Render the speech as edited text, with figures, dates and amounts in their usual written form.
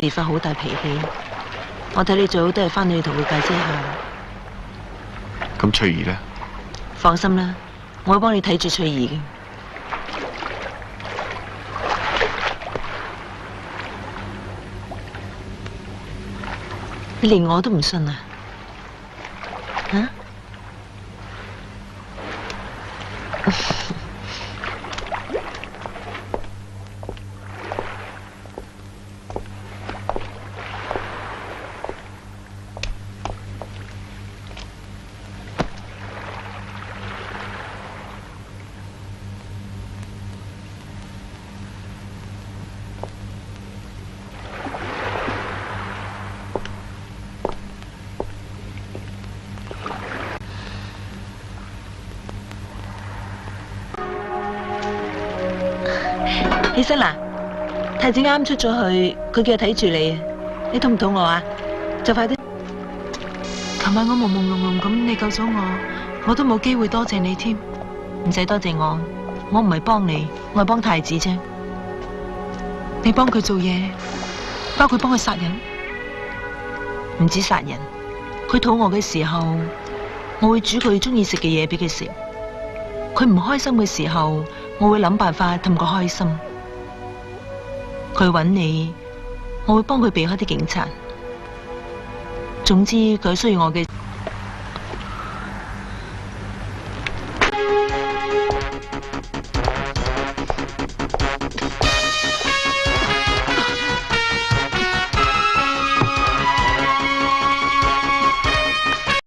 時發好大脾氣，我睇你最好都係翻去同佢解釋下。咁翠兒呢？放心啦，我會幫你睇住翠兒嘅。你連我都唔信啊？啊？起身啦，太子啱出咗去，佢叫我睇住你。你肚唔肚餓啊？就快啲。琴晚我朦朦朧朧咁，你救咗我都冇機會多謝你添。唔使多謝我唔係幫你，我係幫太子啫。你幫佢做嘢，包括幫佢殺人，唔止殺人。佢肚餓嘅時候，我會煮佢中意食嘅嘢俾佢食。佢唔開心嘅時候，我會諗辦法氹佢開心。佢揾你，我會幫佢避開啲警察。總之佢需要我嘅。